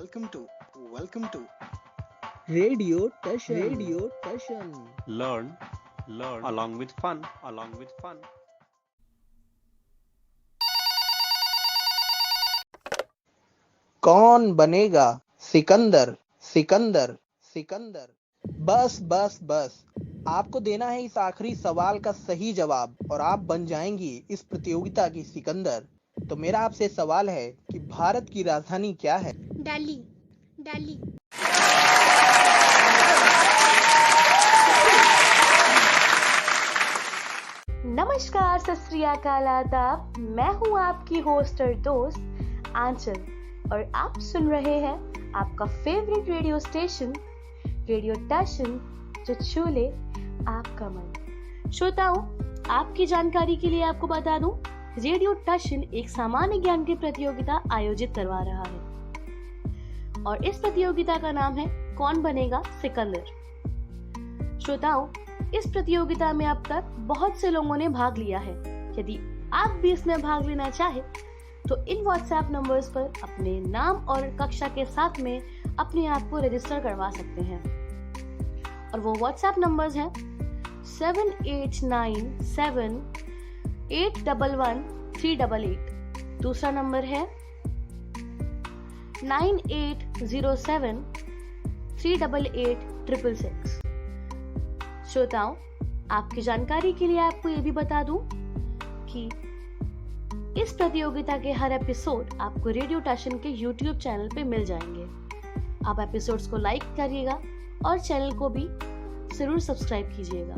welcome to welcome to Radio Tashan. Learn along with fun. कौन बनेगा सिकंदर सिकंदर सिकंदर। बस बस बस, आपको देना है इस आखिरी सवाल का सही जवाब और आप बन जाएंगी इस प्रतियोगिता की सिकंदर। तो मेरा आपसे सवाल है कि भारत की राजधानी क्या है? दिल्ली। दिल्ली। नमस्कार, सत श्री अकाल, आदाब। मैं हूँ आपकी होस्ट और दोस्त आंचल और आप सुन रहे हैं आपका फेवरेट रेडियो स्टेशन रेडियो टशन, जो छू ले आपका मन। श्रोताओं, आपकी जानकारी के लिए आपको बता दूं, रेडियो टशन एक सामान्य ज्ञान की प्रतियोगिता आयोजित करवा रहा है और इस प्रतियोगिता का नाम है कौन बनेगा सिकंदर। श्रोताओं, इस प्रतियोगिता में अब तक बहुत से लोगों ने भाग लिया है। यदि आप भी इसमें भाग लेना चाहे तो इन व्हाट्सएप नंबर्स पर अपने नाम और कक्षा के साथ में अपने आप को रजिस्टर करवा सकते हैं और वो व्हाट्सएप नंबर्स हैं 7897811388। दूसरा नंबर है 9807388666। श्रोताओं, आपकी जानकारी के लिए आपको ये भी बता दूं कि इस प्रतियोगिता के हर एपिसोड आपको रेडियो टशन के YouTube चैनल पे मिल जाएंगे। आप एपिसोड्स को लाइक करिएगा और चैनल को भी जरूर सब्सक्राइब कीजिएगा।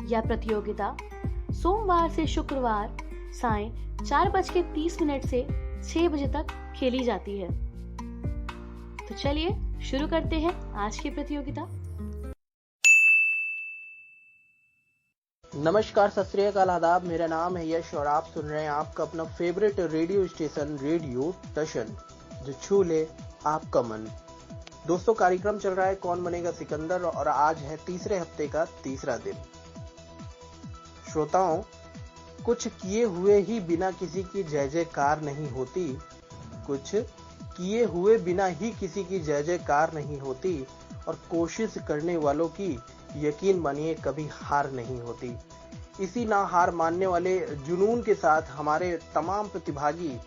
यह प्रतियोगिता सोमवार से शुक्रवार सायं 4:30 से 6 बजे तक खेली जाती है। तो चलिए शुरू करते हैं आज की प्रतियोगिता। नमस्कार, सत श्री अकाल, आदाब। मेरा नाम है यश और आप सुन रहे हैं आपका अपना फेवरेट रेडियो स्टेशन रेडियो टशन, जो छू ले आपका मन। दोस्तों, कार्यक्रम चल रहा है कौन बनेगा सिकंदर और आज है तीसरे हफ्ते का तीसरा दिन। श्रोताओं, कुछ किए हुए ही बिना किसी की जय जयकार नहीं होती, कुछ किए हुए बिना ही किसी की जय जयकार नहीं होती और कोशिश करने वालों की यकीन मानिए कभी हार नहीं होती। इसी ना हार मानने वाले जुनून के साथ हमारे तमाम प्रतिभागी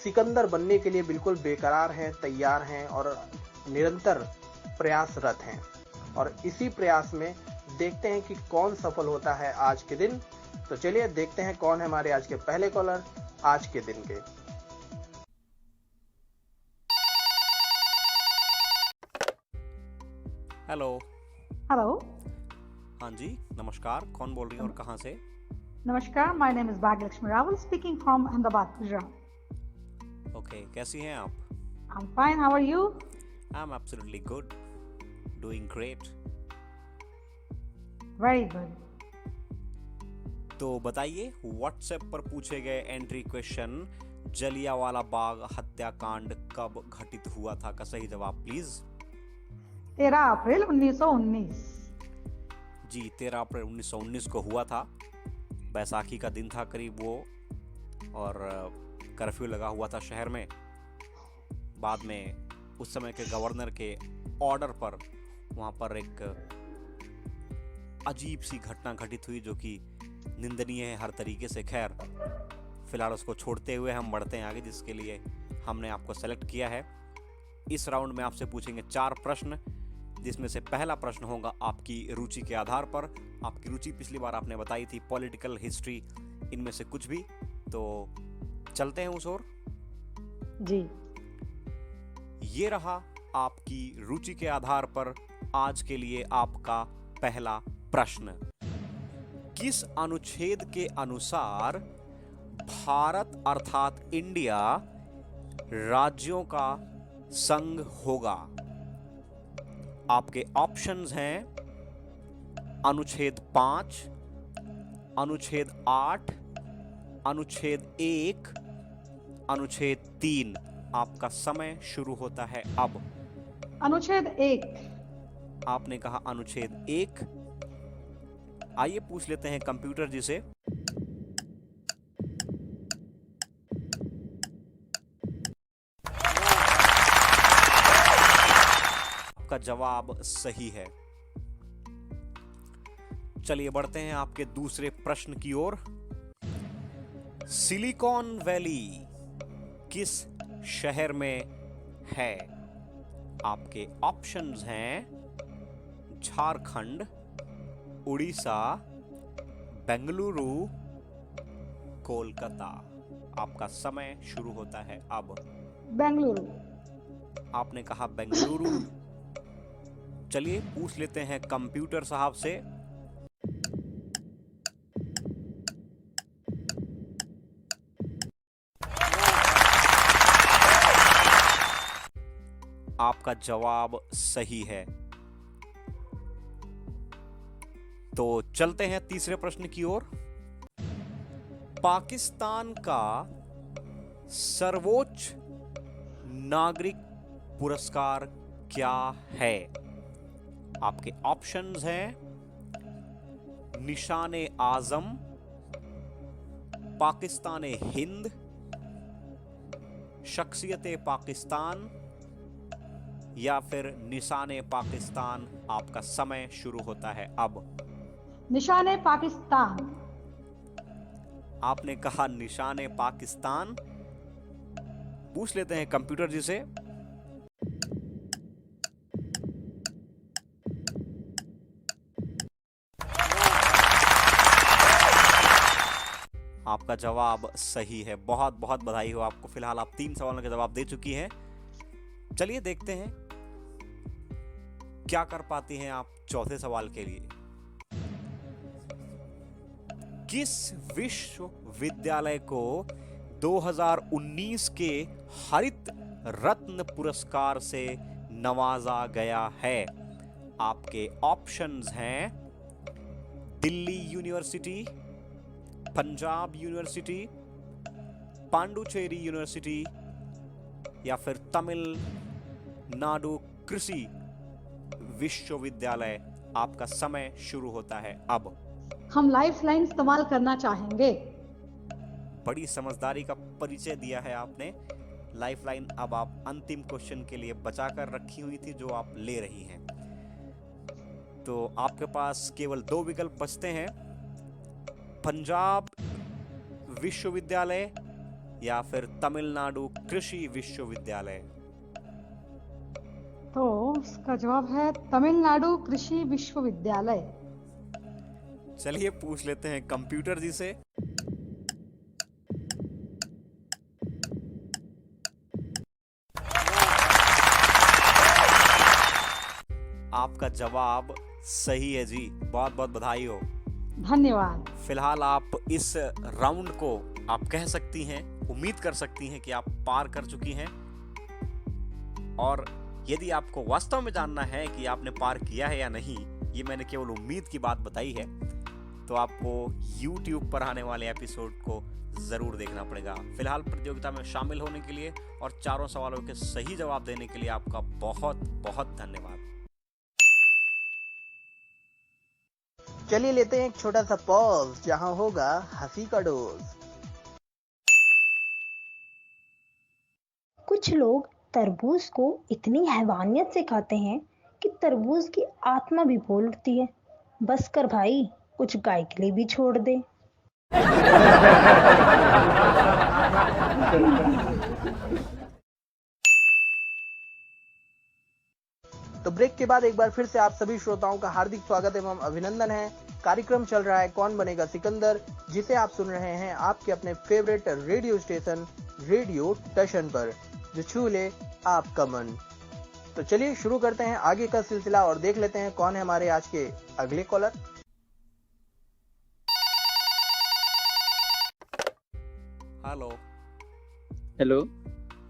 सिकंदर बनने के लिए बिल्कुल बेकरार हैं, तैयार हैं और निरंतर प्रयासरत हैं। और इसी प्रयास में देखते हैं कि कौन सफल होता है आज के दिन। तो चलिए देखते हैं कौन है हमारे आज के पहले कॉलर आज के दिन के। हेलो। हेलो, हाँ जी, नमस्कार। कौन बोल रही हैं और कहाँ से? नमस्कार। My name is Bhagyalakshmi Rawal speaking from Ahmedabad, Gujarat. Okay, कैसी हैं आप? I am fine, how are you? I am absolutely good, doing great. Very good. तो बताइए, व्हाट्सएप पर पूछे गए एंट्री क्वेश्चन जलियांवाला बाग हत्याकांड कब घटित हुआ था का सही जवाब प्लीज। 13 अप्रैल 1919। जी, 13 अप्रैल 1919 को हुआ था। बैसाखी का दिन था करीब वो, और कर्फ्यू लगा हुआ था शहर में। बाद में उस समय के गवर्नर के ऑर्डर पर वहाँ पर एक अजीब सी घटना घटित हुई जो कि निंदनीय है हर तरीके से। खैर, फिलहाल उसको छोड़ते हुए हम बढ़ते हैं आगे, जिसके लिए हमने आपको सेलेक्ट किया है। इस राउंड में आपसे पूछेंगे 4 प्रश्न, जिसमें से पहला प्रश्न होगा आपकी रुचि के आधार पर। आपकी रुचि पिछली बार आपने बताई थी पॉलिटिकल, हिस्ट्री, इनमें से कुछ भी। तो चलते हैं उस ओर। जी। ये रहा आपकी रुचि के आधार पर आज के लिए आपका पहला प्रश्न। किस अनुच्छेद के अनुसार भारत अर्थात इंडिया राज्यों का संघ होगा? आपके ऑप्शंस हैं अनुच्छेद 5, अनुच्छेद 8, अनुच्छेद 1, अनुच्छेद 3। आपका समय शुरू होता है अब। अनुच्छेद 1। आपने कहा अनुच्छेद 1। आइए पूछ लेते हैं कंप्यूटर जी से। आपका जवाब सही है। चलिए बढ़ते हैं आपके दूसरे प्रश्न की ओर। सिलिकॉन वैली किस शहर में है? आपके ऑप्शंस हैं झारखंड, उड़ीसा, बेंगलुरु, कोलकाता। आपका समय शुरू होता है अब। बेंगलुरु। आपने कहा बेंगलुरु। चलिए पूछ लेते हैं कंप्यूटर साहब से। आपका जवाब सही है। तो चलते हैं तीसरे प्रश्न की ओर। पाकिस्तान का सर्वोच्च नागरिक पुरस्कार क्या है? आपके ऑप्शंस हैं निशाने आजम, पाकिस्तान हिंद, शख्सियत पाकिस्तान या फिर निशाने पाकिस्तान। आपका समय शुरू होता है अब। निशाने पाकिस्तान। आपने कहा निशाने पाकिस्तान। पूछ लेते हैं कंप्यूटर जी से। आपका जवाब सही है। बहुत बहुत बधाई हो आपको। फिलहाल आप 3 सवालों के जवाब दे चुकी हैं। चलिए देखते हैं क्या कर पाती हैं आप चौथे सवाल के लिए। किस विश्वविद्यालय को 2019 के हरित रत्न पुरस्कार से नवाजा गया है? आपके ऑप्शंस हैं Delhi university, Punjab university, Pondicherry university या फिर तमिलनाडु कृषि विश्वविद्यालय। आपका समय शुरू होता है अब। हम लाइफलाइन इस्तेमाल करना चाहेंगे। बड़ी समझदारी का परिचय दिया है आपने। लाइफलाइन अब आप अंतिम क्वेश्चन के लिए बचा कर रखी हुई थी, जो आप ले रही हैं। तो आपके पास केवल 2 विकल्प बचते हैं, पंजाब विश्वविद्यालय या फिर तमिलनाडु कृषि विश्वविद्यालय। तो उसका जवाब है तमिलनाडु कृषि विश्वविद्यालय। चलिए पूछ लेते हैं कंप्यूटर जी से। आपका जवाब सही है जी। बहुत बहुत बधाई हो। धन्यवाद। फिलहाल आप इस राउंड को आप कह सकती हैं, उम्मीद कर सकती हैं कि आप पार कर चुकी हैं। और यदि आपको वास्तव में जानना है कि आपने पार किया है या नहीं, ये मैंने केवल उम्मीद की बात बताई है, तो आपको YouTube पर आने वाले एपिसोड को जरूर देखना पड़ेगा। फिलहाल प्रतियोगिता में शामिल होने के लिए और 4 सवालों के सही जवाब देने के लिए आपका बहुत बहुत धन्यवाद। चलिए लेते हैं एक छोटा सा पॉज, जहां होगा हंसी का डोज। कुछ लोग तरबूज को इतनी हैवानियत से खाते हैं कि तरबूज की आत्मा भी बोल उठती है, बस कर भाई, कुछ गाय के लिए भी छोड़ दे। तो ब्रेक के बाद एक बार फिर से आप सभी श्रोताओं का हार्दिक स्वागत एवं अभिनंदन है। कार्यक्रम चल रहा है कौन बनेगा सिकंदर, जिसे आप सुन रहे हैं आपके अपने फेवरेट रेडियो स्टेशन रेडियो टशन पर, जो छू ले आपका मन। तो चलिए शुरू करते हैं आगे का सिलसिला और देख लेते हैं कौन है हमारे आज के अगले कॉलर। हेलो। हेलो।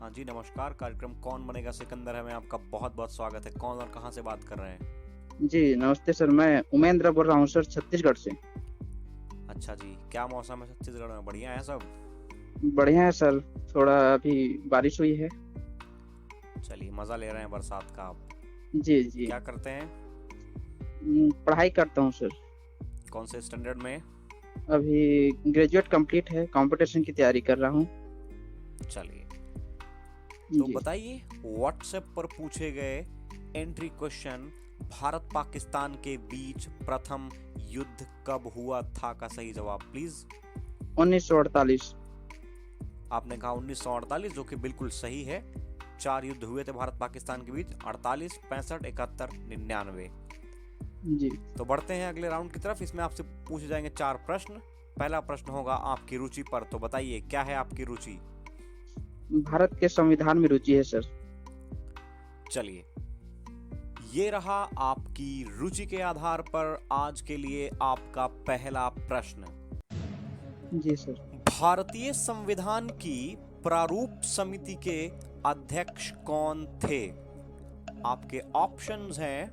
हाँ जी नमस्कार। कार्यक्रम कौन बनेगा सिकंदर है में आपका बहुत बहुत स्वागत है। कौन और कहाँ से बात कर रहे हैं? जी नमस्ते सर, मैं उमेंद्र बोल रहा हूँ सर, छत्तीसगढ़ से। अच्छा जी, क्या मौसम है छत्तीसगढ़ में? बढ़िया है सब? बढ़िया है सर, थोड़ा अभी बारिश हुई है। चलिए मजा ले रहे हैं बरसात का आप। जी जी। क्या करते हैं? पढ़ाई करता हूँ सर। कौन से स्टैंडर्ड में? अभी ग्रेजुएट कंप्लीट है, कंपटीशन की तैयारी कर रहा हूँ। चलिए तो बताइए, व्हाट्सएप पर पूछे गए एंट्री क्वेश्चन, भारत पाकिस्तान के बीच प्रथम युद्ध कब हुआ था का सही जवाब प्लीज। 1948। आपने कहा 1948, जो कि बिल्कुल सही है। 4 युद्ध हुए थे भारत पाकिस्तान के बीच, 48, 65, 71, 99। जी तो बढ़ते हैं अगले राउंड की तरफ। इसमें आपसे पूछे जाएंगे 4 प्रश्न। पहला प्रश्न होगा आपकी रुचि पर, तो बताइए क्या है आपकी रुचि। भारत के संविधान में रुचि है सर। चलिए, ये रहा आपकी रुचि के आधार पर आज के लिए आपका पहला प्रश्न। जी सर। भारतीय संविधान की प्रारूप समिति के अध्यक्ष कौन थे? आपके ऑप्शंस हैं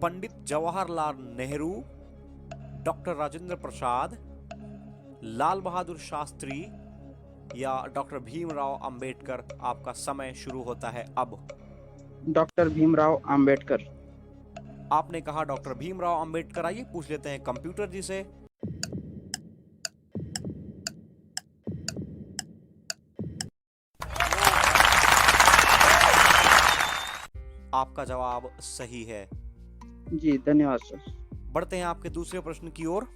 पंडित जवाहरलाल नेहरू, डॉक्टर राजेंद्र प्रसाद, लाल बहादुर शास्त्री या डॉक्टर भीमराव अंबेडकर। आपका समय शुरू होता है अब। डॉक्टर भीमराव अंबेडकर। आपने कहा डॉक्टर भीमराव अंबेडकर। आइए पूछ लेते हैं कंप्यूटर जी से। आपका जवाब सही है। जी धन्यवाद सर। बढ़ते हैं आपके दूसरे प्रश्न की ओर।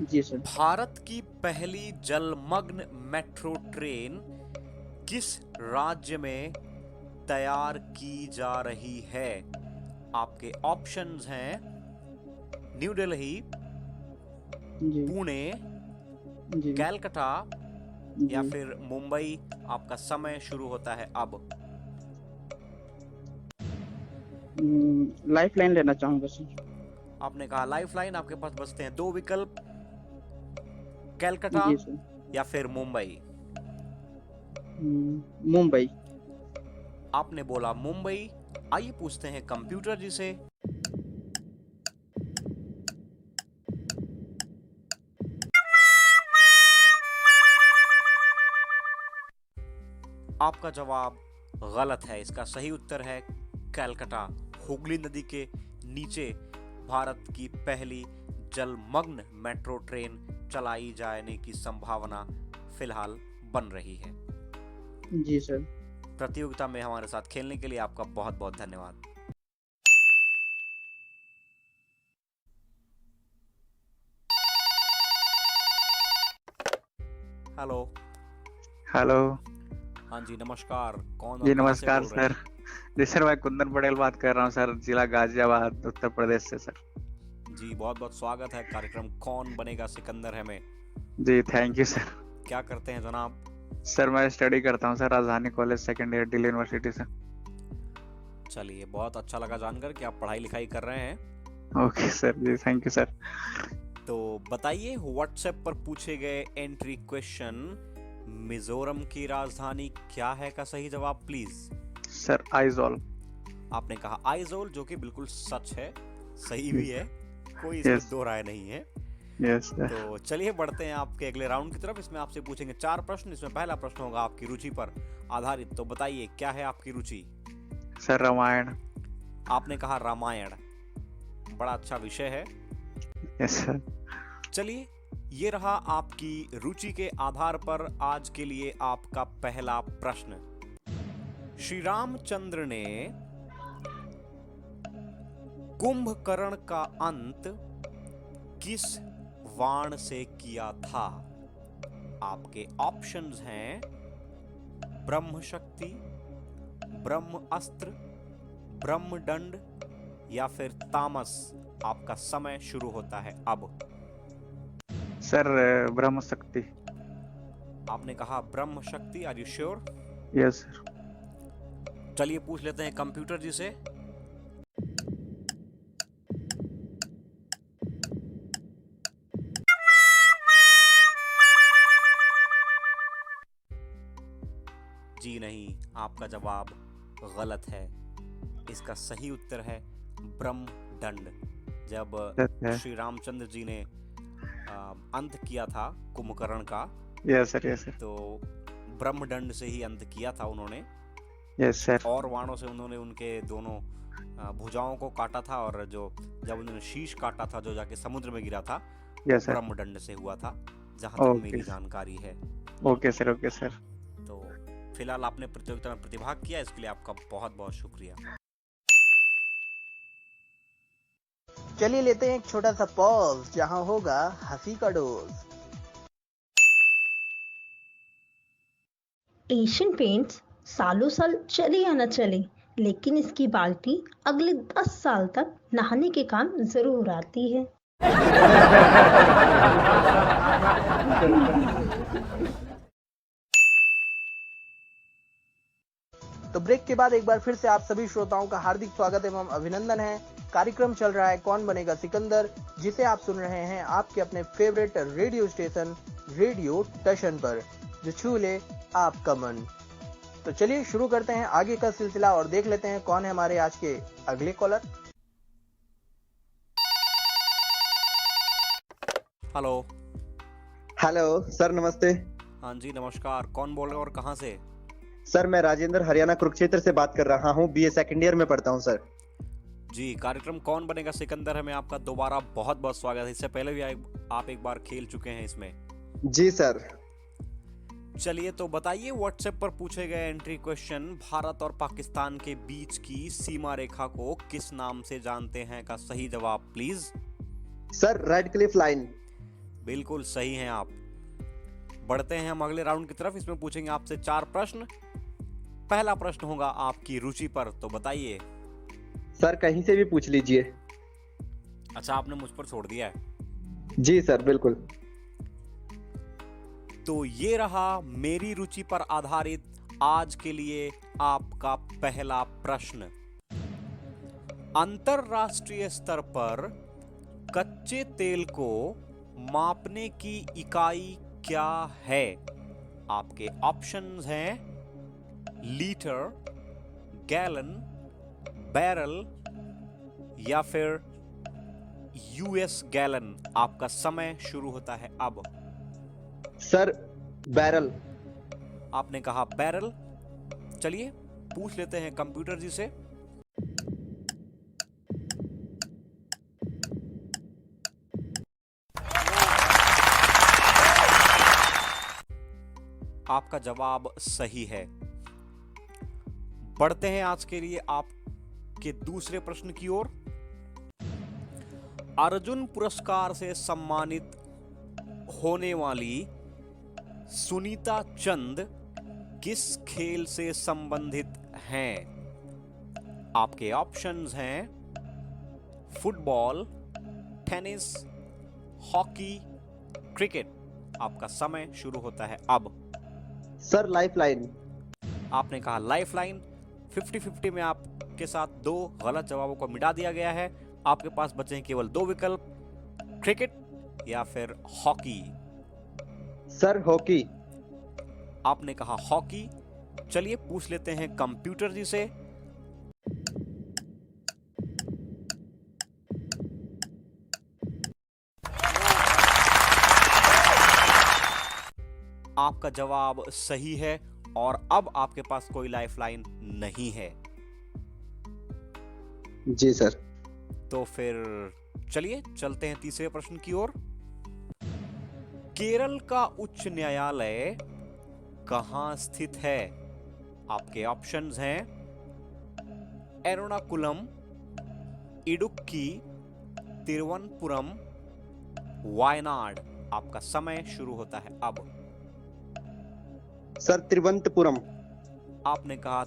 जी सर। भारत की पहली जलमग्न मेट्रो ट्रेन किस राज्य में तैयार की जा रही है? आपके ऑप्शंस हैं न्यू दिल्ली, जी पुणे, जी कैलकाटा जी। या फिर मुंबई। आपका समय शुरू होता है अब। लाइफ लाइन लेना चाहूंगा सर। आपने कहा लाइफलाइन। आपके पास बचते हैं 2 विकल्प, कैलकाटा जी सर। या फिर मुंबई। मुंबई। आपने बोला मुंबई। आइए पूछते हैं कंप्यूटर जी से। आपका जवाब गलत है। इसका सही उत्तर है कैलकाटा। हुगली नदी के नीचे भारत की पहली जलमग्न मेट्रो ट्रेन चलाई जाने की संभावना फिलहाल बन रही है। जी सर। प्रतियोगिता में हमारे साथ खेलने के लिए आपका बहुत बहुत धन्यवाद। हेलो। हेलो। हाँ जी नमस्कार। कौन जी और कहाँ से नमस्कार बोल रहे सर। जी सर, मैं कुंदन पटेल बात कर रहा हूँ सर, जिला गाजियाबाद, उत्तर प्रदेश से सर। हैं? जी बहुत बहुत स्वागत है कार्यक्रम कौन बनेगा सिकंदर है में। जी थैंक यू सर। क्या करते हैं जनाब? सर मैं स्टडी करता हूँ सर, राजधानी college second year, Delhi university से। चलिए, बहुत अच्छा लगा जानकर कि आप पढ़ाई लिखाई कर रहे हैं। Okay sir. जी थैंक यू सर। तो बताइए, व्हाट्सएप पर पूछे गए एंट्री क्वेश्चन, मिजोरम की राजधानी क्या है का सही जवाब प्लीज। सर आइजोल। आपने कहा आइजोल, जो कि बिल्कुल सच है, सही भी है, कोई इसमें Yes. दो राय नहीं है। Yes sir. तो चलिए बढ़ते हैं आपके अगले राउंड की तरफ। इसमें आपसे पूछेंगे 4 प्रश्न। इसमें पहला प्रश्न होगा आपकी रुचि पर आधारित। तो बताइए क्या है आपकी रुचि। सर रामायण। आपने कहा रामायण। बड़ा अच्छा विषय है। Yes sir. चलिए, ये रहा आपकी रुचि के आधार पर आज के लिए आपका पहला प्रश्न। श्री रामचंद्र ने कुंभकर्ण का अंत किस वाण से किया था? आपके ऑप्शंस हैं ब्रह्म शक्ति, ब्रह्म अस्त्र, ब्रह्म दंड या फिर तामस। आपका समय शुरू होता है अब। सर ब्रह्म शक्ति। आपने कहा ब्रह्म शक्ति। Are you sure? Yes sir. चलिए पूछ लेते हैं कंप्यूटर जी से। जी नहीं, आपका जवाब गलत है। इसका सही उत्तर है ब्रह्म दंड। जब श्री रामचंद्र जी ने अंत किया था कुंभकर्ण का, यस सर। Yes sir. तो ब्रह्मदंड से ही अंत किया था उन्होंने। Yes sir. और वाणों से उन्होंने उनके दोनों भुजाओं को काटा था, और जो जब उन्होंने शीश काटा था जो जाके समुद्र में गिरा था, यस सर। ब्रह्मदंड से हुआ था, जहां तक मेरी जानकारी है। Okay sir. Okay sir. तो फिलहाल आपने प्रतियोगिता में प्रतिभाग किया, इसके लिए आपका बहुत बहुत शुक्रिया। चलिए लेते हैं एक छोटा सा पॉज, जहां होगा हंसी का डोज। एशियन पेंट्स सालों साल चले या न चले, लेकिन इसकी बाल्टी अगले 10 साल तक नहाने के काम जरूर आती है। तो ब्रेक के बाद एक बार फिर से आप सभी श्रोताओं का हार्दिक स्वागत एवं अभिनंदन है। कार्यक्रम चल रहा है कौन बनेगा सिकंदर, जिसे आप सुन रहे हैं आपके अपने फेवरेट रेडियो स्टेशन रेडियो टशन पर, जो छू ले आपका मन। तो चलिए शुरू करते हैं आगे का सिलसिला और देख लेते हैं कौन है हमारे आज के अगले कॉलर। हेलो। हेलो सर, नमस्ते। हाँ जी नमस्कार, कौन बोल रहे हो और कहाँ से? सर मैं राजेंद्र हरियाणा कुरुक्षेत्र से बात कर रहा हूँ, बीए सेकंड ईयर में पढ़ता हूँ सर। जी, कार्यक्रम कौन बनेगा सिकंदर है में आपका दोबारा बहुत बहुत स्वागत है। इससे पहले भी आप एक बार खेल चुके हैं इसमें। जी सर। चलिए तो बताइए, व्हाट्सएप पर पूछे गए एंट्री क्वेश्चन, भारत और पाकिस्तान के बीच की सीमा रेखा को किस नाम से जानते हैं का सही जवाब please. Sir red Cliff line. बिल्कुल सही हैं आप। बढ़ते हैं हम अगले राउंड की तरफ। इसमें पूछेंगे आपसे 4 प्रश्न। पहला प्रश्न होगा आपकी रुचि पर, तो बताइए। सर कहीं से भी पूछ लीजिए। अच्छा, आपने मुझ पर छोड़ दिया है। जी सर बिल्कुल। तो ये रहा मेरी रुचि पर आधारित आज के लिए आपका पहला प्रश्न। अंतरराष्ट्रीय स्तर पर कच्चे तेल को मापने की इकाई क्या है? आपके ऑप्शंस हैं लीटर, गैलन, बैरल या फिर यूएस गैलन। आपका समय शुरू होता है अब। Sir barrel. आपने कहा बैरल। चलिए पूछ लेते हैं कंप्यूटर जी से। आपका जवाब सही है। बढ़ते हैं आज के लिए आपके दूसरे प्रश्न की ओर। अर्जुन पुरस्कार से सम्मानित होने वाली सुनीता चंद किस खेल से संबंधित हैं? आपके ऑप्शंस हैं फुटबॉल, टेनिस, हॉकी, क्रिकेट। आपका समय शुरू होता है अब। Sir lifeline. आपने कहा लाइफलाइन। 50-50 में आपके साथ 2 गलत जवाबों को मिटा दिया गया है। आपके पास बचे हैं केवल 2 विकल्प, क्रिकेट या फिर हॉकी। Sir hockey. आपने कहा हॉकी। चलिए पूछ लेते हैं कंप्यूटर जी से। आपका जवाब सही है और अब आपके पास कोई लाइफलाइन नहीं है। जी सर। तो फिर चलिए चलते हैं तीसरे प्रश्न की ओर। केरल का उच्च न्यायालय कहां स्थित है? आपके ऑप्शंस हैं एर्नाकुलम, इडुक्की, तिरुवनंतपुरम, वायनाड। आपका समय शुरू होता है अब। सर तिरुवनंतपुरम। आपने कहा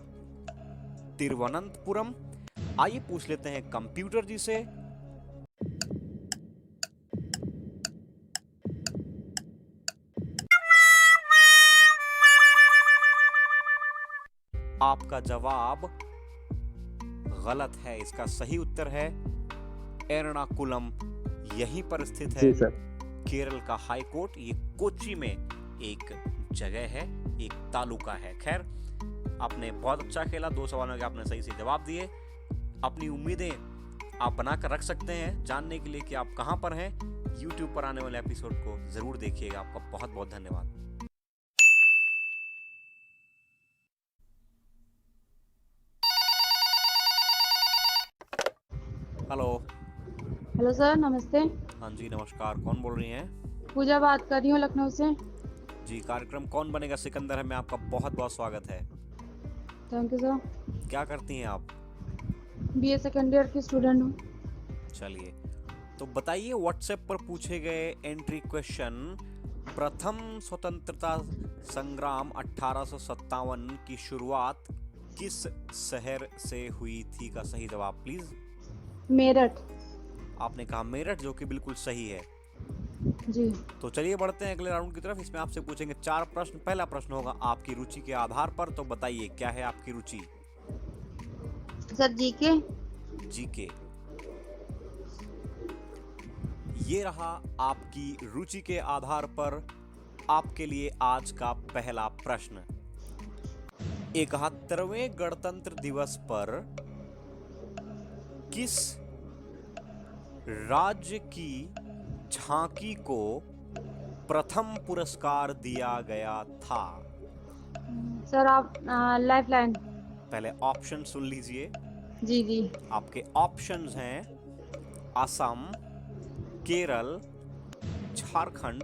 तिरुवनंतपुरम। आइए पूछ लेते हैं कंप्यूटर जी से। आपका जवाब गलत है। इसका सही उत्तर है एर्नाकुलम। यहीं पर स्थित है जी सर। केरल का हाई कोर्ट। ये कोच्चि में एक जगह है, एक तालुका है। खैर, आपने बहुत अच्छा खेला। 2 सवालों के आपने सही से जवाब दिए। अपनी उम्मीदें आप बनाकर रख सकते हैं जानने के लिए कि आप कहां पर हैं। YouTube पर आने वाले एपिसोड को जरूर देखिएगा। आपका बहुत बहुत धन्यवाद। हेलो। हेलो सर, नमस्ते। हाँ जी नमस्कार, कौन बोल रही हैं? पूजा बात कर रही हूँ लखनऊ से। जी, कार्यक्रम कौन बनेगा सिकंदर में आपका बहुत बहुत स्वागत है। Thank you sir. क्या करती हैं आप? बीए सेकेंड ईयर की स्टूडेंट हूँ। चलिए, तो बताइए व्हाट्सएप पर पूछे गए एंट्री क्वेश्चन, प्रथम स्वतंत्रता संग्राम 1857 की शुरुआत किस शहर से हुई थी का सही जवाब प्लीज। मेरठ। आपने कहा मेरठ, जो कि बिल्कुल सही है जी। तो चलिए बढ़ते हैं अगले राउंड की तरफ। इसमें आपसे पूछेंगे 4 प्रश्न। पहला प्रश्न होगा आपकी रुचि के आधार पर, तो बताइए क्या है आपकी रुचि। Sir GK. जीके, ये रहा आपकी रुचि के आधार पर आपके लिए आज का पहला प्रश्न। 71वें गणतंत्र दिवस पर किस राज्य की झांकी को प्रथम पुरस्कार दिया गया था? सर आप लाइफलाइन। पहले ऑप्शन सुन लीजिए। जी जी। आपके ऑप्शंस हैं असम, केरल, झारखंड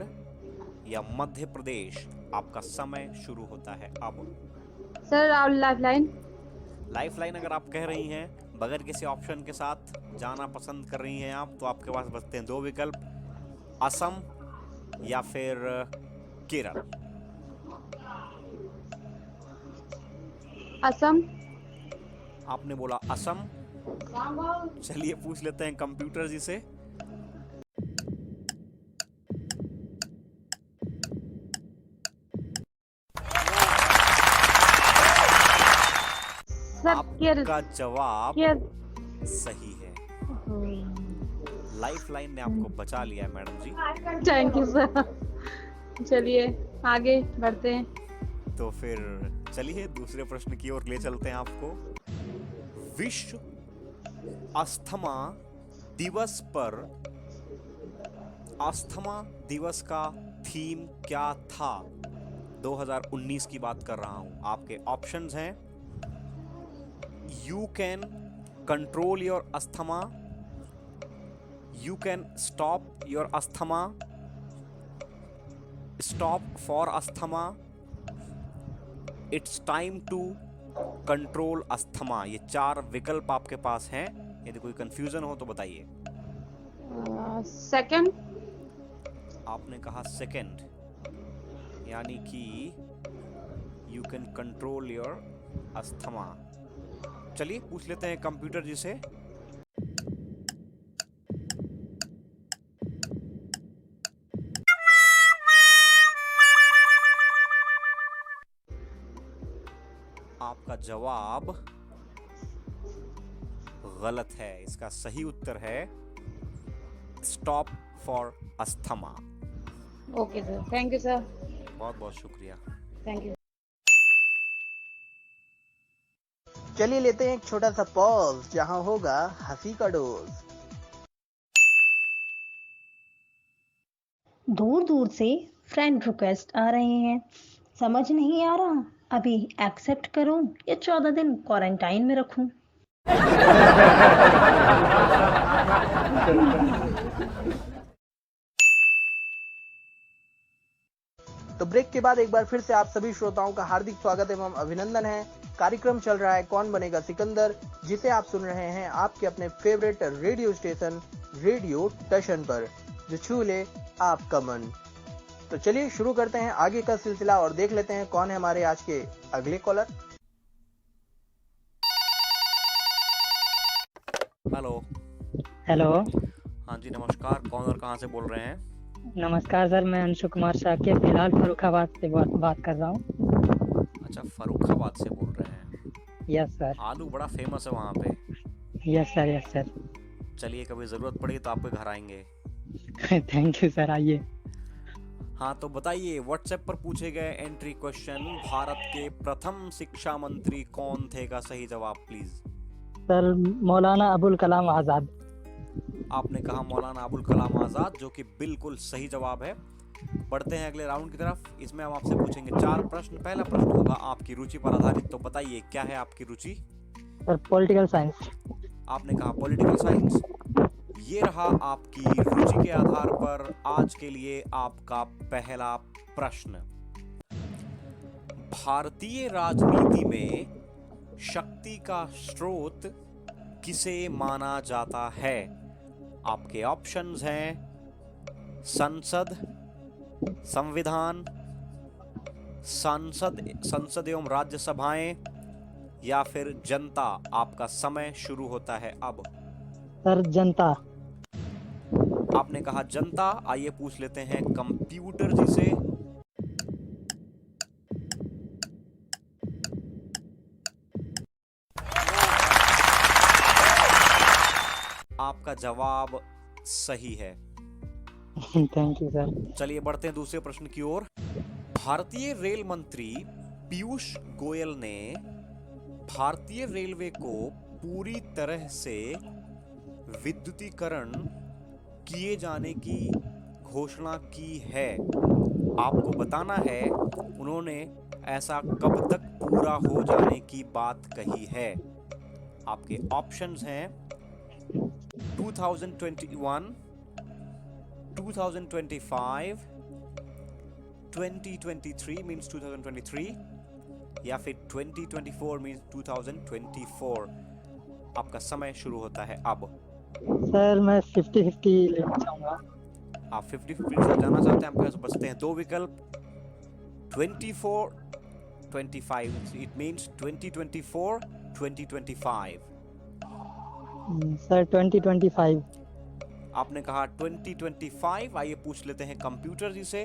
या मध्य प्रदेश। आपका समय शुरू होता है अब। सर आप लाइफलाइन। लाइफलाइन अगर आप कह रही हैं, बगैर किसी ऑप्शन के साथ जाना पसंद कर रही हैं आप, तो आपके पास बचते हैं 2 विकल्प, असम या फिर केरल। असम। आपने बोला असम। चलिए पूछ लेते हैं कंप्यूटर जी से। आपका जवाब सही है। लाइफलाइन ने आपको बचा लिया है मैडम जी। Thank you sir. चलिए आगे बढ़ते हैं। तो फिर चलिए दूसरे प्रश्न की ओर ले चलते हैं आपको। विश्व अस्थमा दिवस पर अस्थमा दिवस का थीम क्या था? 2019 की बात कर रहा हूं। आपके ऑप्शंस हैं you can control your asthma, you can stop your asthma, stop for asthma, it's time to control asthma. ये 4 विकल्प आपके पास हैं। यदि कोई कंफ्यूजन हो तो बताइए। सेकंड। आपने कहा सेकंड, यानी कि you can control your asthma. चलिए पूछ लेते हैं कंप्यूटर जी से। आपका जवाब गलत है। इसका सही उत्तर है stop for asthma. Okay sir, thank you sir. बहुत बहुत शुक्रिया। Thank you. चलिए लेते हैं एक छोटा सा पॉज, जहां होगा हंसी का डोज। दूर दूर से फ्रेंड रिक्वेस्ट आ रहे हैं, समझ नहीं आ रहा अभी एक्सेप्ट करूं या 14 दिन क्वारंटाइन में रखूं। तो ब्रेक के बाद एक बार फिर से आप सभी श्रोताओं का हार्दिक स्वागत एवं अभिनंदन है। कार्यक्रम चल रहा है कौन बनेगा सिकंदर, जिसे आप सुन रहे हैं आपके अपने फेवरेट रेडियो स्टेशन रेडियो टशन पर, जो छू ले आपका मन। तो चलिए शुरू करते हैं आगे का सिलसिला और देख लेते हैं कौन है हमारे आज के अगले कॉलर। हेलो। हेलो। हाँ जी नमस्कार, कौन और कहाँ से बोल रहे हैं? नमस्कार सर, मैं अंशु कुमार शाक्य फिलहाल फर्रुखाबाद से बात कर रहा हूँ। अच्छा, फर्रुखाबाद से बोल रहे हैं। Yes sir. आलू बड़ा फेमस है वहाँ पे। Yes sir, yes sir. चलिए कभी जरूरत पड़ी तो आपके घर आएंगे। थैंक यू सर, आइए। हाँ तो बताइए व्हाट्सएप पर पूछे गए एंट्री क्वेश्चन, भारत के प्रथम शिक्षा मंत्री कौन थे का सही जवाब प्लीज। सर मौलाना अबुल कलाम आजाद। आपने कहा मौलाना अबुल कलाम आजाद, जो कि बिल्कुल सही जवाब है। बढ़ते हैं अगले राउंड की तरफ। इसमें हम आपसे पूछेंगे 4 प्रश्न। पहला प्रश्न होगा आपकी रुचि पर आधारित, तो बताइए क्या है आपकी रुचि। Sir political science. आपने कहा पॉलिटिकल साइंस। ये रहा आपकी रुचि के आधार पर आज के लिए आपका पहला प्रश्न। भारतीय राजनीति में शक्ति का स्रोत किसे माना जाता है? आपके ऑप्शंस हैं संसद, संविधान, संसद एवं राज्यसभाएं या फिर जनता। आपका समय शुरू होता है अब। सर जनता। आपने कहा जनता। आइए पूछ लेते हैं कंप्यूटर जी से। आपका जवाब सही है। Thank you sir. चलिए बढ़ते हैं दूसरे प्रश्न की ओर। भारतीय रेल मंत्री पीयूष गोयल ने भारतीय रेलवे को पूरी तरह से विद्युतीकरण किए जाने की घोषणा की है। आपको बताना है उन्होंने ऐसा कब तक पूरा हो जाने की बात कही है। आपके ऑप्शंस हैं 2021, 2025, 2023 मींस 2023 या फिर 2024 मींस 2024। आपका समय शुरू होता है अब। सर मैं 50-50 लेना चाहूंगा। आप 50-50 जाना चाहते हैं। आपके पास बचते हैं दो विकल्प, 24, 25। It means 2024, 2025। सर 2025। आपने कहा 2025। आइए पूछ लेते हैं कंप्यूटर जी से।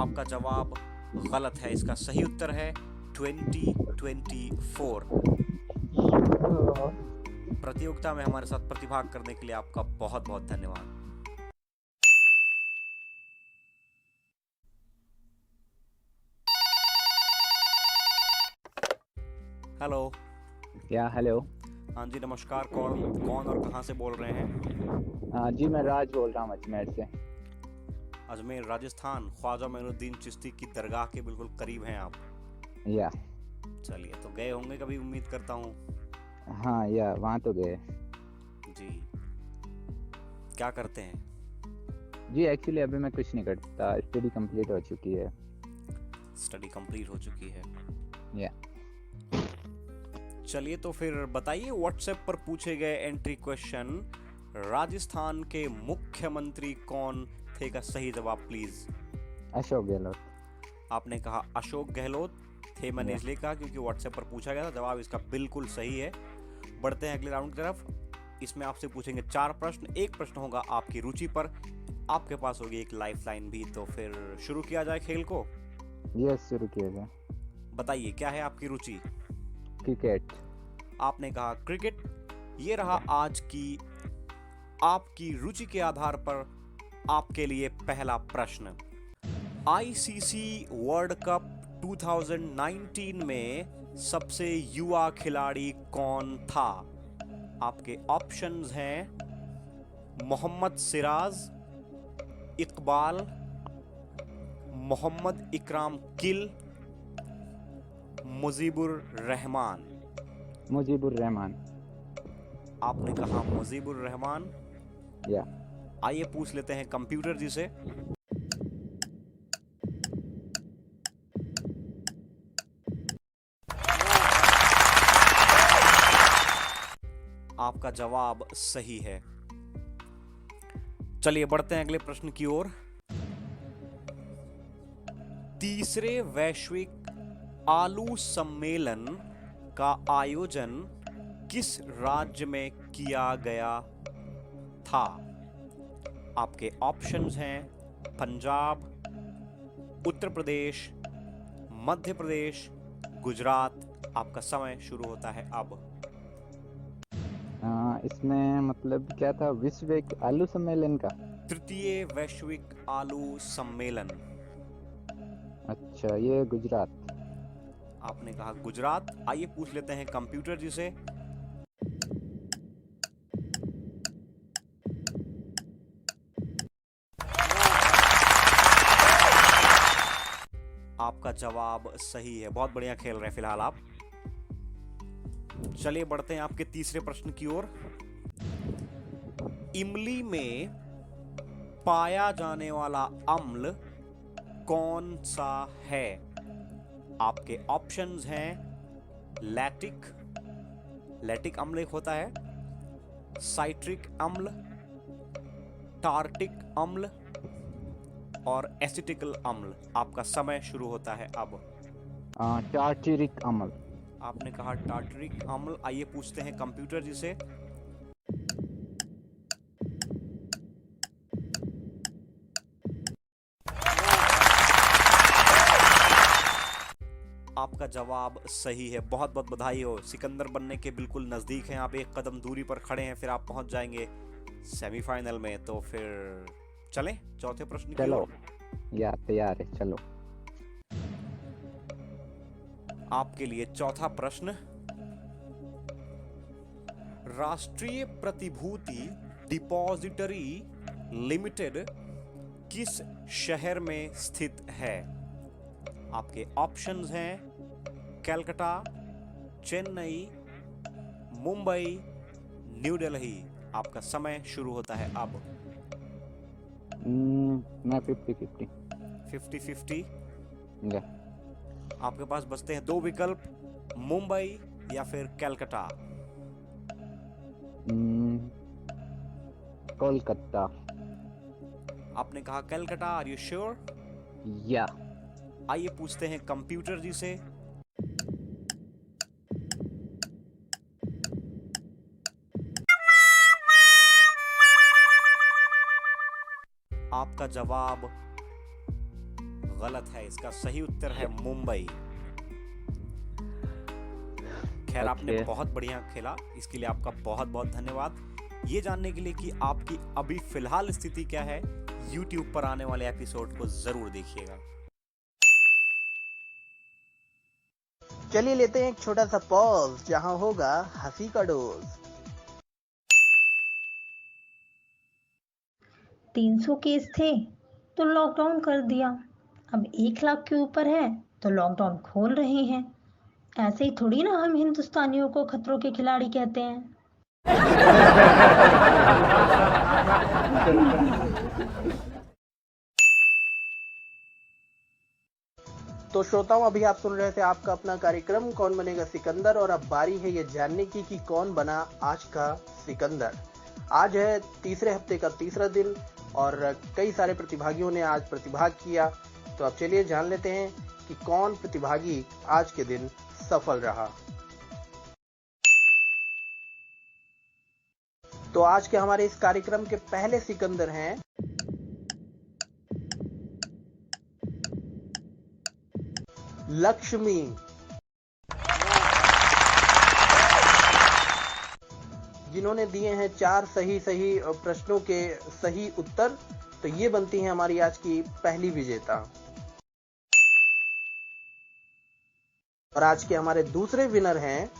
आपका जवाब गलत है। इसका सही उत्तर है 2024। प्रतियोगिता में हमारे साथ प्रतिभाग करने के लिए आपका बहुत बहुत धन्यवाद। हेलो। या हेलो। हाँ जी नमस्कार। कौन और कहाँ से बोल रहे हैं? जी मैं राज बोल रहा हूँ अजमेर से। अजमेर राजस्थान। ख्वाजा मोइनुद्दीन चिश्ती की दरगाह के बिल्कुल करीब हैं आप। या चलिए तो गए होंगे कभी, उम्मीद करता हूँ। हाँ या वहाँ तो गए जी। क्या करते हैं? जी एक्चुअली अभी मैं कुछ नहीं करता, स्टडी कंप्लीट हो चुकी है। स्टडी कंप्लीट हो चुकी है। या चलिए तो फिर बताइए, व्हाट्सएप पर पूछे गए एंट्री क्वेश्चन, राजस्थान के मुख्यमंत्री कौन थे का सही जवाब प्लीज। अशोक गहलोत। आपने कहा अशोक गहलोत थे। मैंने इसलिए कहा क्योंकि व्हाट्सएप पर पूछा गया था। जवाब इसका बिल्कुल सही है। बढ़ते हैं अगले राउंड की तरफ। इसमें आपसे पूछेंगे 4 प्रश्न। एक प्रश्न होगा आपकी रुचि पर। आपके पास होगी एक लाइफलाइन भी। तो फिर शुरू किया जाए खेल को। यस शुरू किया जाए। बताइए क्या है आपकी रुचि? क्रिकेट। आपने कहा क्रिकेट। ये रहा आज की आपकी रुचि के आधार पर आपके लिए पहला प्रश्न। आईसीसी वर्ल्ड कप 2019 में सबसे युवा खिलाड़ी कौन था? आपके ऑप्शंस हैं मोहम्मद सिराज, इकबाल, मोहम्मद इकराम किल, मुजीबुर रहमान। मुजीबुर रहमान। आपने कहा मुजीबुर रहमान। या आइए पूछ लेते हैं कंप्यूटर जी से। आपका जवाब सही है। चलिए बढ़ते हैं अगले प्रश्न की ओर। तीसरे वैश्विक आलू सम्मेलन का आयोजन किस राज्य में किया गया था? आपके ऑप्शंस हैं पंजाब, उत्तर प्रदेश, मध्य प्रदेश, गुजरात। आपका समय शुरू होता है अब। इसमें मतलब क्या था? विश्व आलू सम्मेलन का तृतीय वैश्विक आलू सम्मेलन। अच्छा ये गुजरात। आपने कहा गुजरात। आइए पूछ लेते हैं कंप्यूटर जी से। आपका जवाब सही है। बहुत बढ़िया खेल रहे हैं फिलहाल आप। चलिए बढ़ते हैं आपके तीसरे प्रश्न की ओर। इमली में पाया जाने वाला अम्ल कौन सा है? आपके ऑप्शंस हैं लैटिक अम्ल एक होता है, साइट्रिक अम्ल, टार्टिक अम्ल और एसिटिकल अम्ल। आपका समय शुरू होता है अब। टार्टरिक अम्ल। आपने कहा टार्टरिक अम्ल। आइए पूछते हैं कंप्यूटर जी से। आपका जवाब सही है, बहुत बहुत बधाई हो। सिकंदर बनने के बिल्कुल नजदीक हैं आप, एक कदम दूरी पर खड़े हैं, फिर आप पहुंच जाएंगे सेमीफाइनल में। तो फिर चलें चौथे प्रश्न की ओर। यार तैयार है, चलो। आपके लिए चौथा प्रश्न, राष्ट्रीय प्रतिभूति डिपॉजिटरी लिमिटेड किस शहर में स्थित है? आपके ऑप्शंस हैं कलकत्ता, चेन्नई, मुंबई, न्यू दिल्ली। आपका समय शुरू होता है अब। मैं 50-50। 50-50? आपके पास बचते हैं दो विकल्प, मुंबई या फिर कलकत्ता। कोलकाता। आपने कहा कलकत्ता। Are you sure? या। आइए पूछते हैं कंप्यूटर जी से। आपका जवाब गलत है, इसका सही उत्तर है मुंबई। खैर आपने बहुत बढ़िया खेला, इसके लिए आपका बहुत बहुत धन्यवाद। ये जानने के लिए कि आपकी अभी फिलहाल स्थिति क्या है, YouTube पर आने वाले एपिसोड को जरूर देखिएगा। चलिए लेते हैं एक छोटा सा पॉज, जहां होगा हंसी का डोज। 300 केस थे तो लॉकडाउन कर दिया, अब 1 लाख के ऊपर है तो लॉकडाउन खोल रहे हैं। ऐसे ही थोड़ी ना हम हिंदुस्तानियों को खतरों के खिलाड़ी कहते हैं। तो श्रोताओं, अभी आप सुन रहे थे आपका अपना कार्यक्रम कौन बनेगा सिकंदर, और अब बारी है ये जानने की कि कौन बना आज का सिकंदर। आज है तीसरे हफ्ते का तीसरा दिन और कई सारे प्रतिभागियों ने आज प्रतिभाग किया। तो अब चलिए जान लेते हैं कि कौन प्रतिभागी आज के दिन सफल रहा। तो आज के हमारे इस कार्यक्रम के पहले सिकंदर हैं लक्ष्मी। जिन्होंने दिए हैं 4 सही प्रश्नों के सही उत्तर। तो ये बनती है हमारी आज की पहली विजेता। और आज के हमारे दूसरे विनर हैं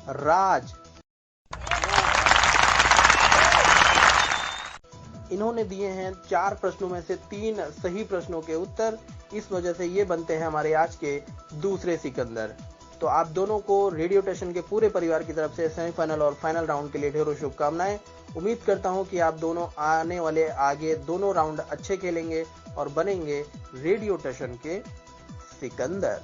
राज। इन्होंने दिए हैं 4 प्रश्नों में से 3 सही प्रश्नों के उत्तर। इस वजह से ये बनते हैं हमारे आज के दूसरे सिकंदर। तो आप दोनों को रेडियो स्टेशन के पूरे परिवार की तरफ से सेमीफाइनल और फाइनल राउंड के लिए ढेरों शुभकामनाएं। उम्मीद करता हूं कि आप दोनों आने वाले आगे दोनों राउंड अच्छे खेलेंगे और बनेंगे रेडियो स्टेशन के सिकंदर।